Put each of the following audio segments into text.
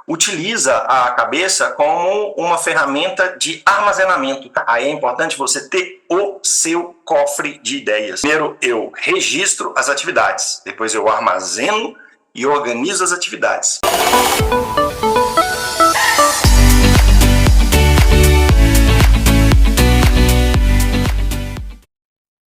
utiliza a cabeça como uma ferramenta de armazenamento. Aí é importante você ter o seu cofre de ideias. Primeiro eu registro as atividades, depois eu armazeno e organizo as atividades.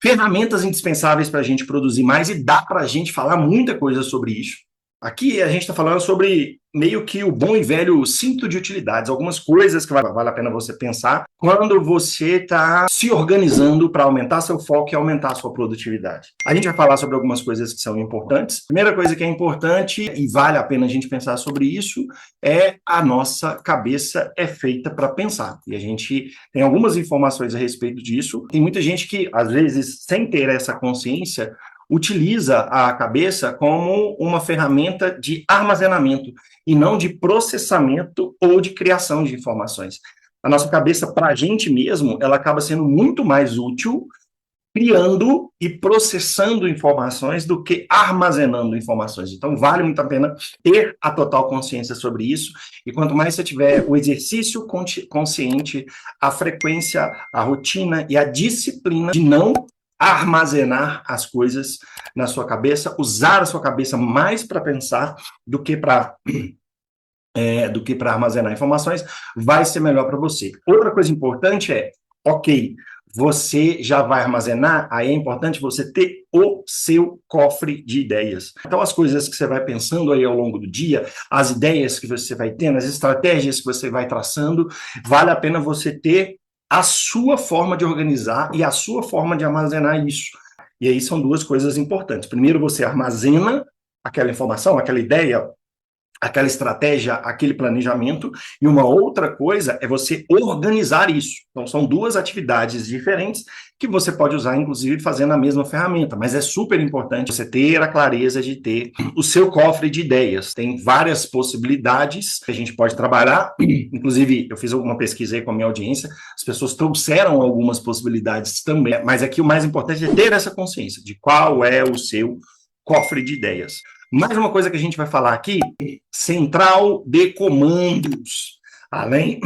Ferramentas indispensáveis para a gente produzir mais, e dá para a gente falar muita coisa sobre isso. Aqui a gente está falando sobre meio que o bom e velho cinto de utilidades, algumas coisas que vale a pena você pensar quando você está se organizando para aumentar seu foco e aumentar sua produtividade. A gente vai falar sobre algumas coisas que são importantes. Primeira coisa que é importante e vale a pena a gente pensar sobre isso é a nossa cabeça é feita para pensar. E a gente tem algumas informações a respeito disso. Tem muita gente que, às vezes, sem ter essa consciência, utiliza a cabeça como uma ferramenta de armazenamento e não de processamento ou de criação de informações. A nossa cabeça, para a gente mesmo, ela acaba sendo muito mais útil criando e processando informações do que armazenando informações. Então, vale muito a pena ter a total consciência sobre isso, e quanto mais você tiver o exercício consciente, a frequência, a rotina e a disciplina de não armazenar as coisas na sua cabeça, usar a sua cabeça mais para pensar do que para armazenar informações, vai ser melhor para você. Outra coisa importante é, ok, você já vai armazenar, aí é importante você ter o seu cofre de ideias. Então, as coisas que você vai pensando aí ao longo do dia, as ideias que você vai tendo, as estratégias que você vai traçando, vale a pena você ter a sua forma de organizar e a sua forma de armazenar isso. E aí são duas coisas importantes. Primeiro, você armazena aquela informação, aquela ideia, aquela estratégia, aquele planejamento, e uma outra coisa é você organizar isso. Então, são duas atividades diferentes que você pode usar, inclusive, fazendo a mesma ferramenta, mas é super importante você ter a clareza de ter o seu cofre de ideias. Tem várias possibilidades que a gente pode trabalhar, inclusive, eu fiz alguma pesquisa aí com a minha audiência, as pessoas trouxeram algumas possibilidades também, mas aqui o mais importante é ter essa consciência de qual é o seu cofre de ideias. Mais uma coisa que a gente vai falar aqui, central de comandos. Além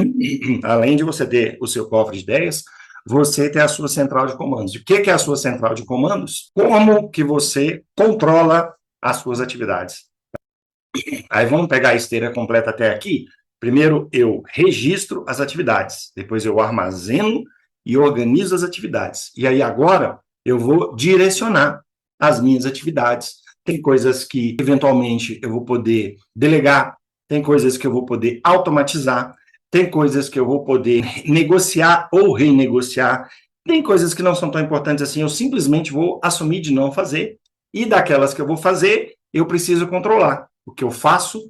de você ter o seu cofre de ideias, você tem a sua central de comandos. O que é a sua central de comandos? Como que você controla as suas atividades? Aí vamos pegar a esteira completa até aqui. Primeiro eu registro as atividades, depois eu armazeno e organizo as atividades. E aí agora eu vou direcionar as minhas atividades. Tem coisas que, eventualmente, eu vou poder delegar, tem coisas que eu vou poder automatizar, tem coisas que eu vou poder negociar ou renegociar, tem coisas que não são tão importantes assim, eu simplesmente vou assumir de não fazer, e daquelas que eu vou fazer, eu preciso controlar o que eu faço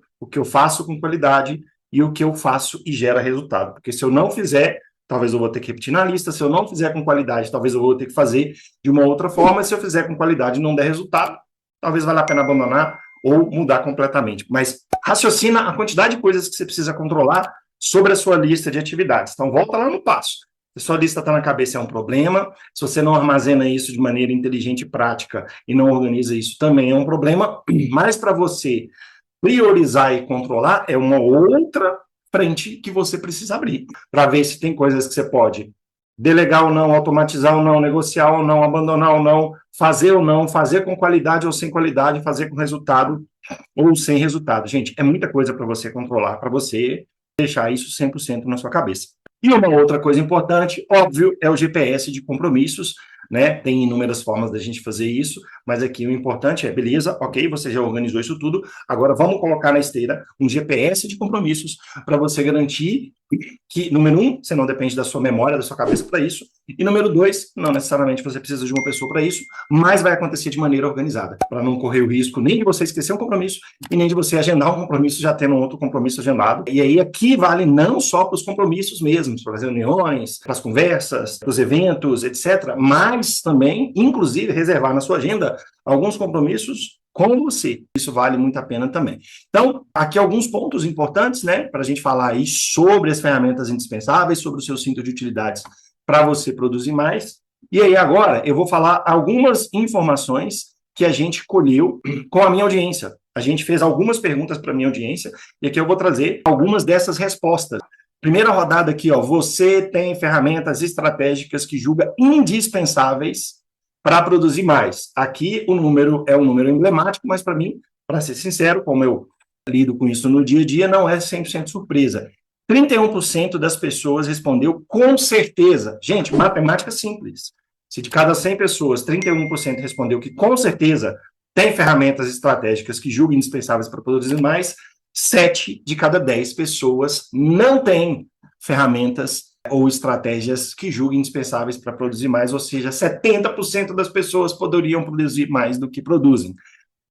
com qualidade, e o que eu faço e gera resultado. Porque se eu não fizer, talvez eu vou ter que repetir na lista, se eu não fizer com qualidade, talvez eu vou ter que fazer de uma outra forma, e se eu fizer com qualidade e não der resultado, talvez valha a pena abandonar ou mudar completamente. Mas raciocina a quantidade de coisas que você precisa controlar sobre a sua lista de atividades. Então, volta lá no passo. Se a sua lista está na cabeça, é um problema. Se você não armazena isso de maneira inteligente e prática e não organiza isso, também é um problema. Mas para você priorizar e controlar, é uma outra frente que você precisa abrir, para ver se tem coisas que você pode delegar ou não, automatizar ou não, negociar ou não, abandonar ou não, fazer com qualidade ou sem qualidade, fazer com resultado ou sem resultado. Gente, é muita coisa para você controlar, para você deixar isso 100% na sua cabeça. E uma outra coisa importante, óbvio, é o GPS de compromissos, né? Tem inúmeras formas da gente fazer isso, mas aqui o importante é, beleza, ok, você já organizou isso tudo, agora vamos colocar na esteira um GPS de compromissos para você garantir que, número 1, você não depende da sua memória, da sua cabeça para isso, e número 2, não necessariamente você precisa de uma pessoa para isso, mas vai acontecer de maneira organizada, para não correr o risco nem de você esquecer um compromisso, e nem de você agendar um compromisso já tendo um outro compromisso agendado. E aí aqui vale não só para os compromissos mesmos, para as reuniões, para as conversas, para os eventos, etc., mas também, inclusive, reservar na sua agenda alguns compromissos com você. Isso vale muito a pena também. Então, aqui alguns pontos importantes, né, para a gente falar aí sobre as ferramentas indispensáveis, sobre o seu cinto de utilidades para você produzir mais. E aí agora eu vou falar algumas informações que a gente colheu com a minha audiência. a gente fez algumas perguntas para a minha audiência, e aqui eu vou trazer algumas dessas respostas. Primeira rodada aqui, ó, você tem ferramentas estratégicas que julga indispensáveis para produzir mais. Aqui o número é um número emblemático, mas para mim, para ser sincero, como eu lido com isso no dia a dia, não é 100% surpresa. 31% das pessoas respondeu com certeza. Gente, matemática simples. Se de cada 100 pessoas, 31% respondeu que com certeza tem ferramentas estratégicas que julgam indispensáveis para produzir mais, 7 de cada 10 pessoas não têm ferramentas ou estratégias que julguem indispensáveis para produzir mais, ou seja, 70% das pessoas poderiam produzir mais do que produzem.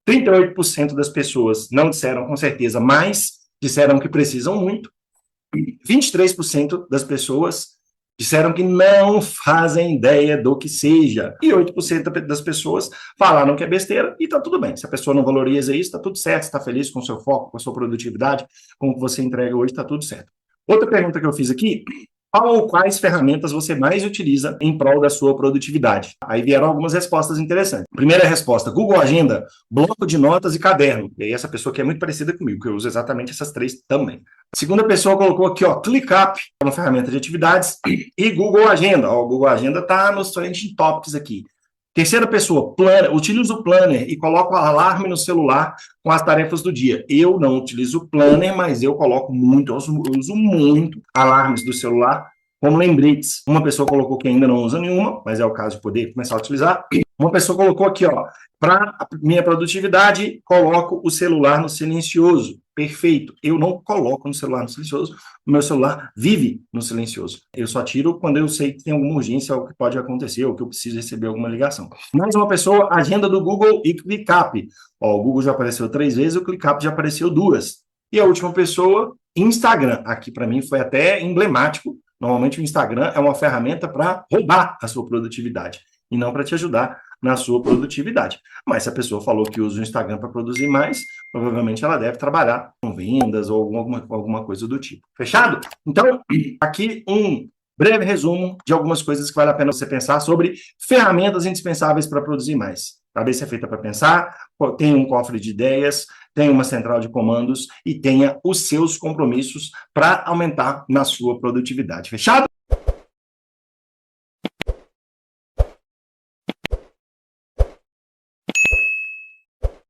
38% das pessoas não disseram com certeza, mas disseram que precisam muito. 23% das pessoas disseram que não fazem ideia do que seja. E 8% das pessoas falaram que é besteira e está tudo bem. Se a pessoa não valoriza isso, está tudo certo. Está feliz com o seu foco, com a sua produtividade, com o que você entrega hoje, está tudo certo. Outra pergunta que eu fiz aqui: qual ou quais ferramentas você mais utiliza em prol da sua produtividade? Aí vieram algumas respostas interessantes. Primeira resposta: Google Agenda, bloco de notas e caderno. E aí essa pessoa que é muito parecida comigo, que eu uso exatamente essas 3 também. A segunda pessoa colocou aqui, ó, ClickUp, uma ferramenta de atividades, e Google Agenda. Ó, o Google Agenda está nos trending topics aqui. Terceira pessoa, Planner, utilizo o Planner e coloco alarme no celular com as tarefas do dia. Eu não utilizo o Planner, mas eu coloco muito, eu uso muito alarmes do celular como lembretes. Uma pessoa colocou que ainda não usa nenhuma, mas é o caso de poder começar a utilizar. Uma pessoa colocou aqui, ó, para minha produtividade, coloco o celular no silencioso. Perfeito. Eu não coloco no celular no silencioso, o meu celular vive no silencioso. Eu só tiro quando eu sei que tem alguma urgência, algo que pode acontecer, ou que eu preciso receber alguma ligação. Mais uma pessoa, agenda do Google e ClickUp. Ó, o Google já apareceu 3 vezes, o ClickUp já apareceu 2. E a última pessoa, Instagram. Aqui, para mim, foi até emblemático. Normalmente, o Instagram é uma ferramenta para roubar a sua produtividade e não para te ajudar na sua produtividade. Mas se a pessoa falou que usa o Instagram para produzir mais, provavelmente ela deve trabalhar com vendas ou alguma coisa do tipo. Fechado? Então, aqui um breve resumo de algumas coisas que vale a pena você pensar sobre ferramentas indispensáveis para produzir mais. A cabeça é feita para pensar, tem um cofre de ideias, tem uma central de comandos e tenha os seus compromissos para aumentar na sua produtividade. Fechado?